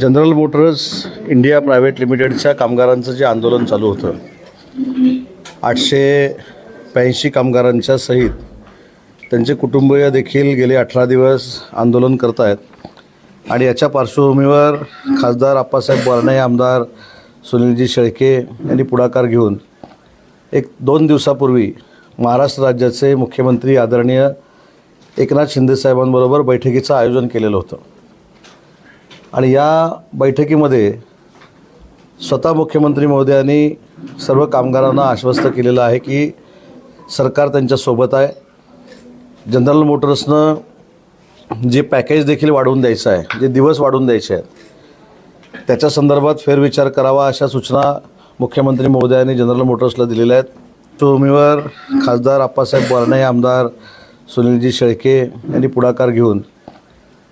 General Motors India private लिमिटेडच्या कामगारांचं जे आंदोलन चालू होतं 882 कामगारांच्या सहित त्यांचे कुटुंबीय देखील गेले 18 दिवस आंदोलन करत आहेत आणि याच्या पार्श्वभूमीवर खासदार आप्पासाहेब बोरणे, आमदार सुनीलजी शेळके यांनी पुढाकार घेऊन 1-2 दिवसापूर्वी महाराष्ट्र राज्याचे मुख्यमंत्री आदरणीय एकनाथ शिंदे साहेबांबरोबर बैठकीचं आयोजन केलेलं होतं आणि या बैठकीमध्ये स्वतः मुख्यमंत्री महोदयांनी सर्व कामगारांना आश्वस्त केलेलं आहे की सरकार त्यांच्यासोबत आहे. जनरल मोटर्सनं जे पॅकेज देखील वाढवून द्यायचं आहे, जे दिवस वाढवून द्यायचे आहेत, त्याच्या संदर्भात फेरविचार करावा अशा सूचना मुख्यमंत्री महोदयांनी जनरल मोटर्सला दिलेल्या आहेत. भूमीवर खासदार आप्पासाहेब बोरणे, आमदार सुनीलजी शेळके यांनी पुढाकार घेऊन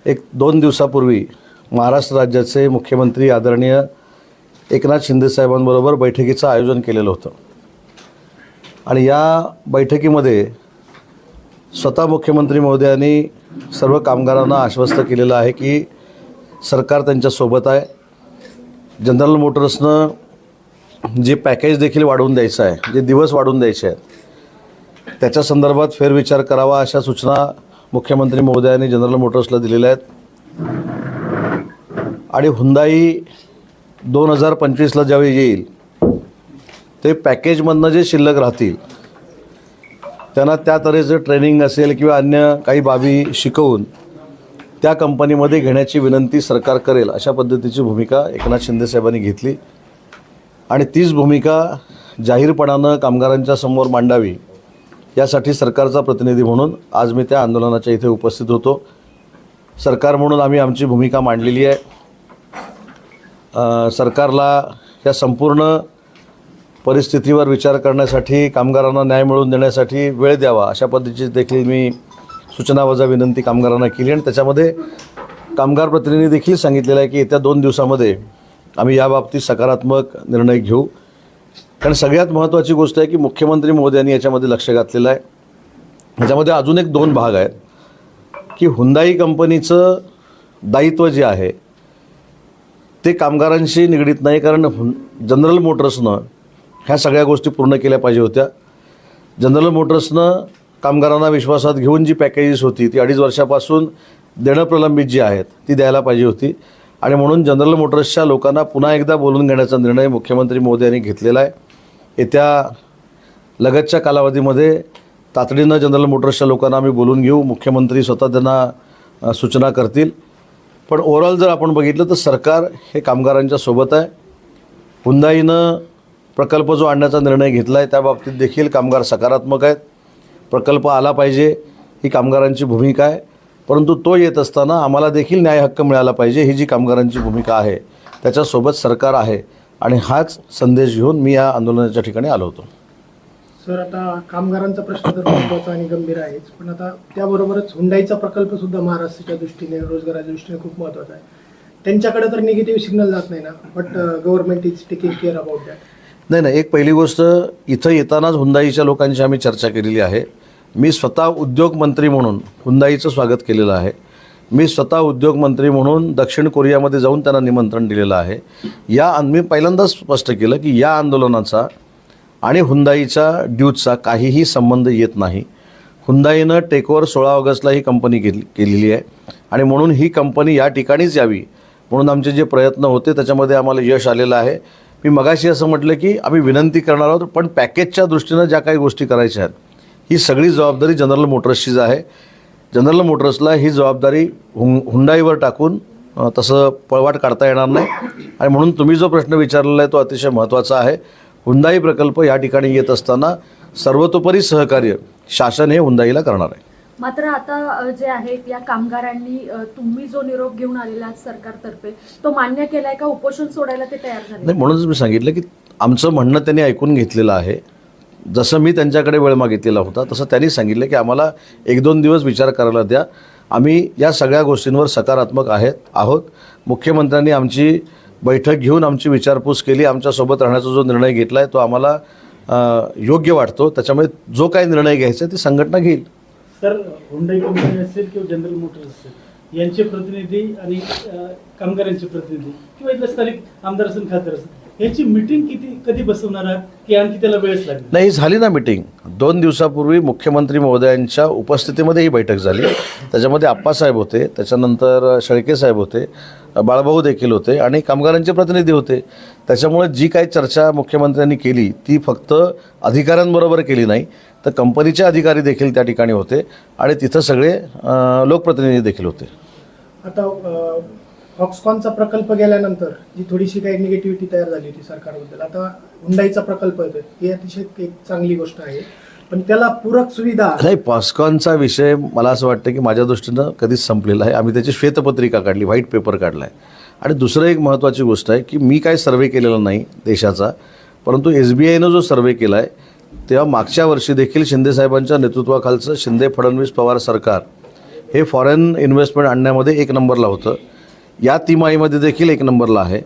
1-2 दिवसापूर्वी महाराष्ट्र राज्याचे मुख्यमंत्री आदरणीय एकनाथ शिंदे साहेबांबरोबर बैठकीचं आयोजन केलेलं होतं आणि या बैठकीमध्ये स्वतः मुख्यमंत्री महोदयांनी सर्व कामगारांना आश्वस्त केलेलं आहे की सरकार त्यांच्यासोबत आहे. जनरल मोटर्सनं जे पॅकेज देखील वाढवून द्यायचं आहे, जे दिवस वाढवून द्यायचे आहेत, त्याच्या संदर्भात फेरविचार करावा अशा सूचना मुख्यमंत्री महोदयांनी जनरल मोटर्सला दिलेल्या आहेत. आणि हुंदाई 2025ला ज्यावेळी येईल ते पॅकेजमधनं जे शिल्लक राहतील त्यांना त्या तऱ्हेचं ट्रेनिंग असेल किंवा अन्य काही बाबी शिकवून त्या कंपनीमध्ये घेण्याची विनंती सरकार करेल अशा पद्धतीची भूमिका एकनाथ शिंदे साहेबांनी घेतली आणि तीच भूमिका जाहीरपणानं कामगारांच्या समोर मांडावी यासाठी सरकारचा प्रतिनिधी म्हणून आज मी त्या आंदोलनाच्या इथे उपस्थित होतो. सरकार म्हणून आम्ही आमची भूमिका मांडलेली आहे. सरकारला या संपूर्ण परिस्थितीवर विचार करण्यासाठी, कामगारांना न्याय मिळवून देण्यासाठी वेळ द्यावा अशा पद्धतीची देखील मी सूचनावजा विनंती कामगारांना केली आणि त्याच्यामध्ये कामगार प्रतिनिधी देखील सांगितलेलं आहे की येत्या 2 दिवसामध्ये आम्ही याबाबतीत सकारात्मक निर्णय घेऊ. कारण सगळ्यात महत्त्वाची गोष्ट आहे की मुख्यमंत्री महोदयांनी याच्यामध्ये लक्ष घातलेलं आहे. ह्याच्यामध्ये अजून एक 2 भाग आहेत की हुंदाई कंपनीचं दायित्व जे आहे ते कामगारांशी निगडीत नाही, कारण जनरल मोटर्सनं ह्या सगळ्या गोष्टी पूर्ण केल्या पाहिजे होत्या. जनरल मोटर्सनं कामगारांना विश्वासात घेऊन जी पॅकेजेस होती ती 2.5 वर्षापासून देणं प्रलंबित जी आहेत ती द्यायला पाहिजे होती आणि म्हणून जनरल मोटर्सच्या लोकांना पुन्हा एकदा बोलून घेण्याचा निर्णय मुख्यमंत्री महोदयांनी घेतलेला आहे. येत्या लगतच्या कालावधीमध्ये तातडीनं जनरल मोटर्सच्या लोकांना आम्ही बोलून घेऊ. मुख्यमंत्री स्वतः त्यांना सूचना करतील. पण ओव्हरऑल जर आपण बघितलं तर सरकार हे कामगारांच्या सोबत आहे. हुंदाईनं प्रकल्प जो आणण्याचा निर्णय घेतला आहे त्याबाबतीत देखील कामगार सकारात्मक आहेत. प्रकल्प आला पाहिजे ही कामगारांची भूमिका आहे, परंतु तो येत असताना आम्हाला देखील न्याय हक्क मिळाला पाहिजे ही जी कामगारांची भूमिका आहे त्याच्यासोबत सरकार आहे आणि हाच संदेश घेऊन मी या आंदोलनाच्या ठिकाणी आलो होतो. सर, आता कामगारांचा प्रश्न तर महत्त्वाचा आणि गंभीर आहेच, पण आता त्याबरोबरच हुंडाईचा प्रकल्पसुद्धा महाराष्ट्राच्या दृष्टीने, रोजगाराच्या दृष्टीने खूप महत्त्वाचा आहे. त्यांच्याकडे तर निगेटिव्ह सिग्नल जात नाही ना, but government is taking care about that. नाही, एक पहिली गोष्ट, इथं येतानाच हुंदाईच्या लोकांची आम्ही चर्चा केलेली आहे. मी स्वतः उद्योगमंत्री म्हणून हुंदाईचं स्वागत केलेलं आहे. मी स्वतः उद्योगमंत्री म्हणून दक्षिण कोरियामध्ये जाऊन त्यांना निमंत्रण दिलेलं आहे. मी पहिल्यांदाच स्पष्ट केलं की या आंदोलनाचा आणि हुंदाईच्या ड्यूजचा काहीही संबंध येत नाही. हुंदाईनं टेकओव्हर 16 ऑगस्टला ही कंपनी केलेली आहे आणि म्हणून ही कंपनी या ठिकाणीच यावी म्हणून आमचे जे प्रयत्न होते त्याच्यामध्ये आम्हाला यश आलेलं आहे. मी मगाशी असं म्हटलं की आम्ही विनंती करणार आहोत, पण पॅकेजच्या दृष्टीनं ज्या काही गोष्टी करायच्या आहेत ही सगळी जबाबदारी जनरल मोटर्सचीच आहे. जनरल मोटर्सला ही जबाबदारी हुंडाईवर टाकून तसं पळवाट काढता येणार नाही आणि म्हणून तुम्ही जो प्रश्न विचारलेला आहे तो अतिशय महत्त्वाचा आहे. हुंदाई प्रकल्प या ठिकाणी येत असताना सर्वतोपरी सहकार्य शासन हे हुंदाईला करणार आहे. मात्र आता जे आहे या कामगारांनी तुम्ही जो निरोप घेऊन आलेला सरकारतर्फे तो मान्य केलाय का? उपोषण सोडायला ते तयार झाले नाही, म्हणूनच मी सांगितलं की आमचं म्हणणं त्यांनी ऐकून घेतलेलं आहे. जसं मी त्यांच्याकडे वेळ मागितलेला होता तसं त्यांनी सांगितलं की आम्हाला 1-2 दिवस विचार करायला द्या. आम्ही या सगळ्या गोष्टींवर सकारात्मक आहोत. मुख्यमंत्र्यांनी आमची बैठक घेऊन आमची विचारपूस केली. आमच्यासोबत राहण्याचा जो निर्णय घेतला आहे तो आम्हाला योग्य वाटतो. त्याच्यामुळे जो काही निर्णय घ्यायचा आहे ती संघटना घेईल. सर, हुंडाई कंपनी असेल किंवा जनरल मोटर्स असेल, यांचे प्रतिनिधी आणि कामगारांचे प्रतिनिधी किंवा इथले स्थानिक आमदार असेल खासदार असेल यांची मिटिंग कधी बसवणार आहात की आणखी त्याला वेळच लागेल? नाही, झाली ना मीटिंग 2 दिवसापूर्वी मुख्यमंत्री महोदयांच्या उपस्थितीमध्ये ही बैठक झाली. त्याच्यामध्ये आप्पासाहेब होते, त्याच्यानंतर शेळके साहेब होते, बाळाभाऊ देखील होते आणि कामगारांचे प्रतिनिधी होते. त्याच्यामुळे जी काही चर्चा मुख्यमंत्र्यांनी केली ती फक्त अधिकाऱ्यांबरोबर केली नाही, तर कंपनीचे अधिकारी देखील त्या ठिकाणी होते आणि तिथं सगळे लोकप्रतिनिधी देखील होते. आता फॉक्सकॉनचा प्रकल्प गेल्यानंतर जी थोडीशी काही निगेटिव्हिटी तयार झाली होती सरकारबद्दल, आता हुंडाईचा प्रकल्प येतोय, ही अतिशय एक चांगली गोष्ट आहे. पण त्याला पूरक सुविधा नाही, फॉक्सकॉनचा विषय मला असं वाटतं की माझ्या दृष्टीनं कधीच संपलेला आहे. आम्ही त्याची श्वेतपत्रिका काढली, व्हाईट पेपर काढला आहे. आणि दुसरं एक महत्त्वाची गोष्ट आहे की मी काय सर्वे केलेला नाही देशाचा, परंतु SBIनं जो सर्वे केला आहे तेव्हा मागच्या वर्षी देखील शिंदेसाहेबांच्या नेतृत्वाखालचं शिंदे फडणवीस पवार सरकार हे फॉरेन इन्व्हेस्टमेंट आणण्यामध्ये 1 नंबरला होतं. या तिमाहीमध्ये देखील 1 नंबरला आहे.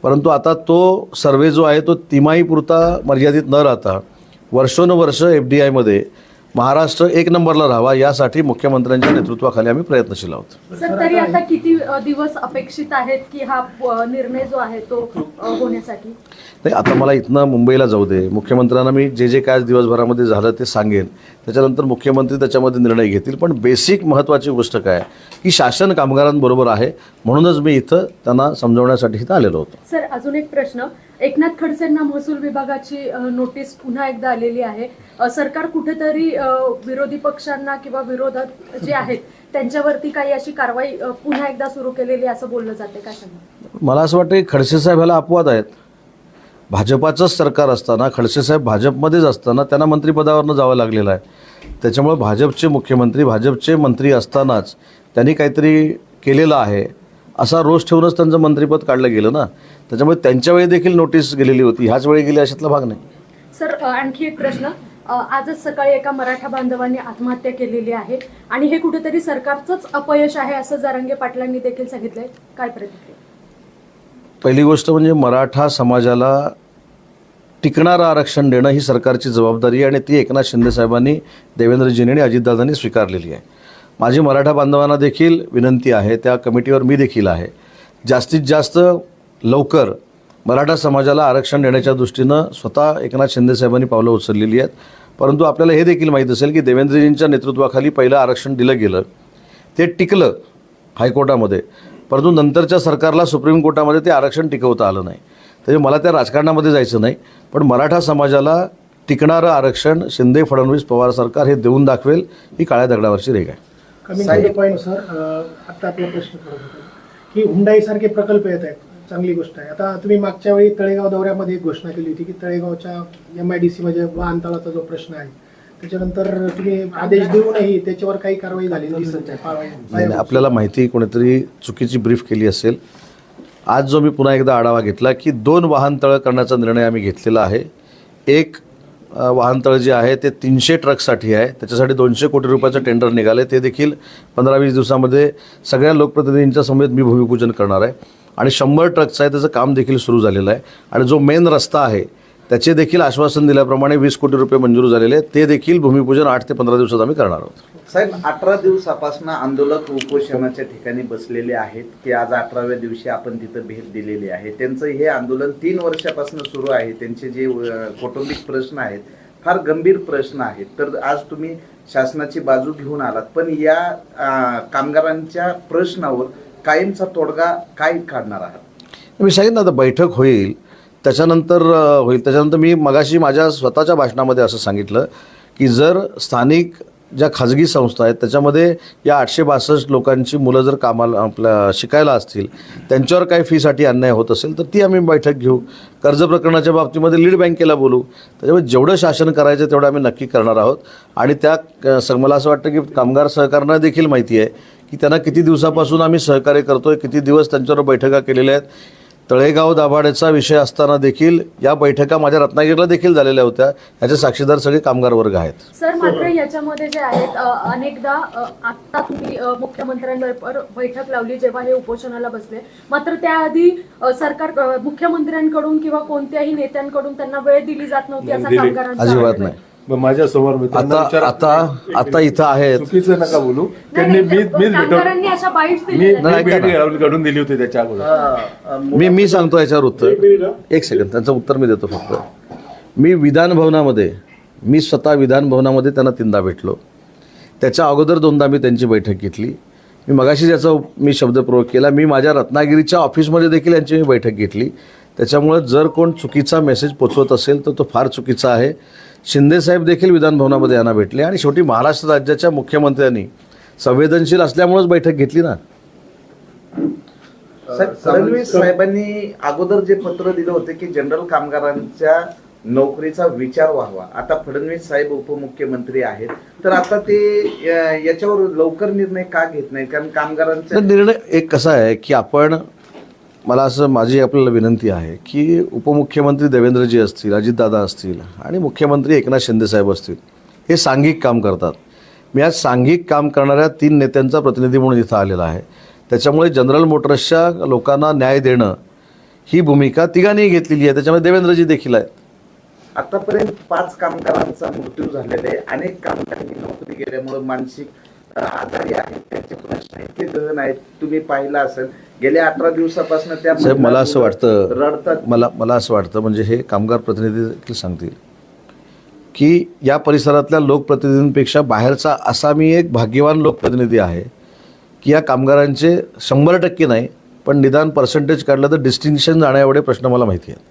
परंतु आता तो सर्वे जो आहे तो तिमाहीपुरता मर्यादित न राहता वर्षोनवर्ष FDIमध्ये महाराष्ट्र 1 नंबरला राहावा यासाठी मुख्यमंत्र्यांच्या नेतृत्वाखाली आम्ही प्रयत्नशील आहोत. सर, तरी आता किती दिवस अपेक्षित आहेत की हा निर्णय जो आहे तो होण्यासाठी? नाही, आता मला इथनं मुंबईला जाऊ दे, मुख्यमंत्र्यांना मी जे काय आज दिवसभरामध्ये झालं ते सांगेन, त्याच्यानंतर मुख्यमंत्री त्याच्यामध्ये निर्णय घेतील. पण बेसिक महत्त्वाची गोष्ट काय की शासन कामगारांबरोबर आहे, म्हणूनच मी इथं त्यांना समजवण्यासाठी इथं आलेलो होतो. सर, अजून एक प्रश्न. एकनाथ खडसेंना महसूल विभागाची नोटीस पुन्हा एकदा आलेली आहे. सरकार कुठेतरी विरोधी पक्षांना किंवा विरोधक जे आहेत त्यांच्यावरती काही अशी कारवाई पुन्हा एकदा सुरू केलेली असं बोललं जाते, काय सांगा? मला असं वाटतं की खडसे साहेब ह्याला अपवाद आहेत. भाजपाचंच सरकार असताना, खडसे साहेब भाजपमध्येच असताना त्यांना मंत्रिपदावरनं जावं लागलेलं आहे. त्याच्यामुळे भाजपचे मुख्यमंत्री, भाजपचे मंत्री असतानाच त्यांनी काहीतरी केलेलं आहे असा रोष ठेवूनच त्यांचं मंत्रिपद काढलं गेलं ना. त्याच्यामुळे त्यांच्या वेळी देखील नोटीस गेलेली होती, ह्याच वेळी गेली अशातला भाग नाही. सर, आणखी एक प्रश्न. आजच सकाळी एका मराठा बांधवांनी आत्महत्या केलेली आहे आणि हे कुठेतरी सरकारचंच अपयश आहे असं जरांगे पाटलांनी देखील सांगितलंय, काय प्रतिक्रिया? पहिली गोष्ट म्हणजे मराठा समाजाला टिकणारं आरक्षण देणं ही सरकारची जबाबदारी आहे आणि ती एकनाथ शिंदेसाहेबांनी, देवेंद्रजींनी आणि अजितदादांनी स्वीकारलेली आहे. माझी मराठा बांधवांना देखील विनंती आहे, त्या कमिटीवर मी देखील आहे, जास्तीत जास्त लवकर मराठा समाजाला आरक्षण देण्याच्या दृष्टीनं स्वतः एकनाथ शिंदेसाहेबांनी पावलं उचललेली आहेत. परंतु आपल्याला हे देखील माहीत असेल की देवेंद्रजींच्या नेतृत्वाखाली पहिलं आरक्षण दिलं गेलं, ते टिकलं हायकोर्टामध्ये, परंतु नंतरच्या सरकारला सुप्रीम कोर्टामध्ये ते आरक्षण टिकवता आलं नाही. त्यामुळे मला त्या राजकारणामध्ये जायचं नाही, पण मराठा समाजाला टिकणारं आरक्षण शिंदे फडणवीस पवार सरकार हे देऊन दाखवेल, ही काळ्या दगडावरची रेघ आहे. Coming to the point sir, आता आपला प्रश्न करत होता की हुंडाईसारखे प्रकल्प येत आहेत, चांगली गोष्ट आहे. आता तुम्ही मागच्या वेळी तळेगाव दौऱ्यामध्ये एक घोषणा केली होती की तळेगावच्या MIDC म्हणजे वाहनतळाचा जो प्रश्न आहे त्याच्यानंतर तुम्ही आदेश देऊनही त्याच्यावर काही कारवाई झाली नाही, आपल्याला माहिती कोणीतरी चुकीची ब्रीफ केली असेल. आज जो मी पुन्हा एकदा आढावा घेतला की 2 वाहनतळं करण्याचा निर्णय आम्ही घेतलेला आहे. एक वाहनतळ जे आहे ते 300 ट्रकसाठी आहे, त्याच्यासाठी 200 कोटी रुपयाचं टेंडर निघाले, ते देखील 15-20 दिवसामध्ये सगळ्या लोकप्रतिनिधींच्या समेत मी भूमिपूजन करणार आहे. आणि 100 ट्रकचं आहे, त्याचं काम देखील सुरू झालेलं आहे. आणि जो मेन रस्ता आहे त्याचे देखील आश्वासन दिल्याप्रमाणे 20 कोटी रुपये मंजूर झालेले आहेत, ते देखील भूमिपूजन 8 ते 15 दिवसात आम्ही करणार आहोत. साहेब, 18 दिवसापासून आंदोलक उपोषणाच्या ठिकाणी बसलेले आहेत की आज 18व्या दिवशी आपण तिथं भेट दिलेली आहे. त्यांचं हे आंदोलन 3 वर्षापासून सुरू आहे. त्यांचे जे कौटुंबिक प्रश्न आहेत फार गंभीर प्रश्न आहेत. तर आज तुम्ही शासनाची बाजू घेऊन आलात, पण या कामगारांच्या प्रश्नावर कायमचा तोडगा काय काढणार आहात? मी सांगितलं आता बैठक होईल त्याच्यानंतर त्याच्यानंतर मी मगाशी माझ्या स्वतःच्या भाषणामध्ये असं सांगितलं की जर स्थानिक ज्या खाजगी संस्था आहेत त्याच्यामध्ये या 862 लोकांची मुलं जर कामाला आपल्या शिकायला असतील, त्यांच्यावर काही फीसाठी अन्याय होत असेल तर ती आम्ही बैठक घेऊ. कर्ज प्रकरणाच्या बाबतीमध्ये लीड बँकेला बोलू. त्याच्यामुळे जेवढं शासन करायचं तेवढं आम्ही नक्की करणार आहोत. आणि त्या मला असं वाटतं की कामगार सहकाऱ्यांना देखील माहिती आहे की त्यांना किती दिवसापासून आम्ही सहकार्य करतो आहे, किती दिवस त्यांच्यावर बैठका केलेल्या आहेत. तळेगाव दाभाडेचा विषय असताना देखील या बैठका माझ्या रत्नागिरीला देखील झालेल्या होत्या, याचे साक्षीदार सगळे कामगार वर्ग आहेत. सर, मात्र याच्यामध्ये जे आहेत अनेकदा आत्ता तुम्ही मुख्यमंत्र्यांबरोबर बैठक लावली जेव्हा हे उपोषणाला बसले, मात्र त्याआधी सरकार मुख्यमंत्र्यांकडून किंवा कोणत्याही नेत्यांकडून त्यांना वेळ दिली जात नव्हती असा कामगारांचा अजिबात आरोप आहे. नाही. माझ्या समोर मी त्यांना आता विचारा. आता आता इथं आहेत. चुकीचं नका बोलू. त्यांनी नाही, मीच कामगारांनी अशा बाईट्स मी दिलेल्या आहेत. नाही, ऐका भेट घडून दिली होती त्याच्या अगोदर. मी सांगतो याच्यावर उत्तर. एक सेकंड, त्यांचं उत्तर मी देतो फक्त. मी मी स्वतः विधान भवनामध्ये त्यांना 3दा भेटलो. त्याच्या अगोदर 2दा मी त्यांची बैठक घेतली. मी मगाशी ज्याचा शब्दप्रयोग केला, मी माझ्या रत्नागिरीच्या ऑफिसमध्ये देखील यांची मी बैठक घेतली. त्याच्यामुळे जर कोण चुकीचा मेसेज पोचवत असेल तर तो फार चुकीचा आहे. शिंदेसाहेब देखील विधानभवनामध्ये यांना भेटले आणि शेवटी महाराष्ट्र राज्याच्या मुख्यमंत्र्यांनी संवेदनशील असल्यामुळेच बैठक घेतली ना. फडणवीस साहेबांनी अगोदर जे पत्र दिलं होते की जनरल कामगारांच्या नोकरीचा विचार व्हावा. आता फडणवीस साहेब उपमुख्यमंत्री आहेत, तर आता ते याच्यावर लवकर निर्णय का घेत नाही? कारण कामगारांचा निर्णय एक कसा आहे की मला असं माझी आपल्याला विनंती आहे की उपमुख्यमंत्री देवेंद्रजी असतील, अजितदादा असतील आणि मुख्यमंत्री एकनाथ शिंदेसाहेब असतील, हे सांघिक काम करतात. मी आज सांघिक काम करणाऱ्या 3 नेत्यांचा प्रतिनिधी म्हणून इथं आलेला आहे. त्याच्यामुळे जनरल मोटर्सच्या लोकांना न्याय देणं ही भूमिका तिघांनी घेतलेली आहे. त्याच्यामुळे देवेंद्रजी देखील आहेत. आतापर्यंत 5 कामगारांचा मृत्यू झालेला आहे. अनेक कामगारांनी नोकरी गेल्यामुळे मानसिक आजारी आहेत, त्यांचे प्रश्न इतके गहन आहेत. तुम्ही पाहिलं असेल गेल्या 18 दिवसापासून त्या साहेब, मला असं वाटतं, रडतात. मला असं वाटतं, म्हणजे हे कामगार प्रतिनिधी देखील सांगतील की या परिसरातल्या लोकप्रतिनिधींपेक्षा बाहेरचा असा मी एक भाग्यवान लोकप्रतिनिधी आहे की या कामगारांचे 100% नाही पण निदान पर्सेंटेज काढलं तर डिस्टिंक्शन जाण्याएवढे प्रश्न मला माहिती आहेत.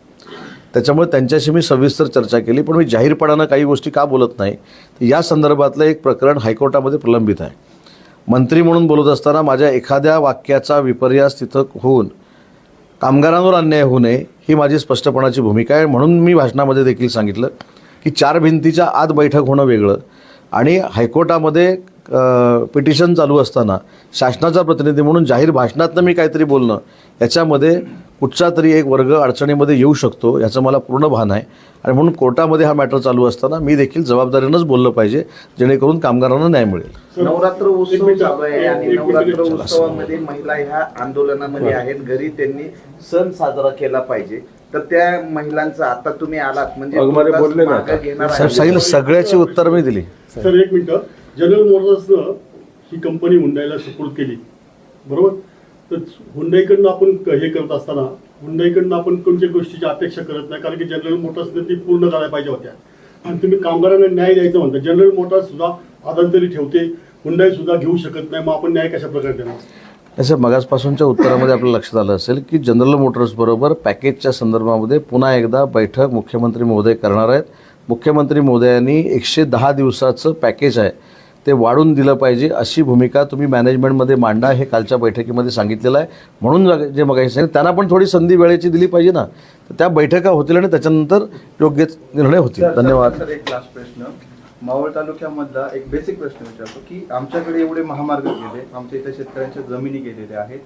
त्याच्यामुळे त्यांच्याशी मी सविस्तर चर्चा केली. पण मी जाहीरपणानं काही गोष्टी का बोलत नाही, तर या संदर्भातलं एक प्रकरण हायकोर्टामध्ये प्रलंबित आहे. मंत्री म्हणून बोलत असताना माझ्या एखाद्या वाक्याचा विपर्यास तिथं होऊन कामगारांवर अन्याय होऊ नये ही माझी स्पष्टपणाची भूमिका आहे. म्हणून मी भाषणामध्ये देखील सांगितलं की 4 भिंतीच्या आत बैठक होणं वेगळं आणि हायकोर्टामध्ये पिटिशन चालू असताना शासनाचा प्रतिनिधी म्हणून जाहीर भाषणातनं मी काहीतरी बोलणं, याच्यामध्ये कुठचा तरी एक वर्ग अडचणीमध्ये येऊ शकतो याचं मला पूर्ण भान आहे. आणि म्हणून कोर्टामध्ये हा मॅटर चालू असताना मी देखील जबाबदारीनंच बोललं पाहिजे जेणेकरून कामगारांना न्याय मिळेल. नवरात्र उत्सव चालू आहे आणि नवरात्र उत्सवामध्ये महिला ह्या आंदोलनामध्ये आहेत. घरी त्यांनी सण साजरा केला पाहिजे. तर त्या महिलांचं आता तुम्ही आलात म्हणजे अगमारे बोलले ना. मागं घेणार साहेब आहे. सांगितलं, सगळ्याची उत्तर मी दिली. सर एक मिनिट, जनरल मोटर्सनं ही कंपनी हुंडाईला सुपूर्द केली, बरोबर? तर हुंडाईकडनं आपण हे करत असताना हुंडाईकडनं आपण कोणत्या गोष्टीची अपेक्षा करत नाही, कारण की जनरल मोटर्सने ती पूर्ण करायला पाहिजे होत्या. आणि तुम्ही कामगारांना न्याय द्यायचं म्हणता, जनरल मोटर्स सुद्धा आदंतरी ठेवते, हुंडाई सुद्धा घेऊ शकत नाही, मग आपण न्याय कशा प्रकारे देणार? असं मगासपासूनच्या उत्तरामध्ये आपलं लक्षात आलं असेल की जनरल मोटर्सबरोबर पॅकेजच्या संदर्भामध्ये पुन्हा एकदा बैठक मुख्यमंत्री महोदय करणार आहेत. मुख्यमंत्री महोदयांनी 110 दिवसाचं पॅकेज आहे ते वाढून दिलं पाहिजे अशी भूमिका तुम्ही मॅनेजमेंटमध्ये मांडा, हे कालच्या बैठकीमध्ये सांगितलेलं आहे. म्हणून जे मग सांगितलं त्यांना पण थोडी संधी वेळेची दिली पाहिजे ना. तर त्या बैठका होतील आणि त्याच्यानंतर योग्य निर्णय होतील. धन्यवाद. सर एक लास्ट प्रश्न, मावळ तालुक्यामधला एक बेसिक प्रश्न विचारतो की आमच्याकडे एवढे महामार्ग गेले, आमच्या इथे शेतकऱ्यांच्या जमिनी गेलेल्या आहेत,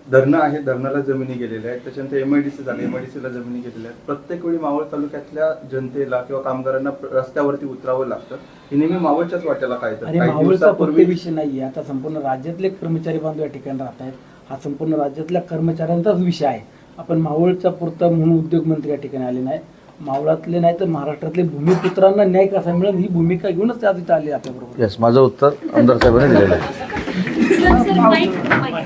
धरणं आहेत, धरणाला जमिनी गेलेल्या आहेत, त्याच्यानंतर MIDC झाले, MIDCला जमिनी गेलेल्या आहेत. प्रत्येक वेळी मावळ तालुक्यातल्या जनतेला किंवा कामगारांना रस्त्यावरती उतरावं लागतं. हे नेहमी मावळच्याच वाट्याला काय तर आणि मावळचा फक्त विषय नाहीये, आता संपूर्ण राज्यातले कर्मचारी बांधव या ठिकाणी राहत आहेत. हा संपूर्ण राज्यातल्या कर्मचाऱ्यांचाच विषय आहे. आपण मावळचा पुरता म्हणून उद्योगमंत्री या ठिकाणी आले नाही, मावळातले नाही तर महाराष्ट्रातले भूमिपुत्रांना न्याय कसा मिळेल ही भूमिका घेऊनच त्या तिथे आले आपल्याबरोबर. येस, माझं उत्तर आमदार साहेबांनी दिलेलं आहे. सर,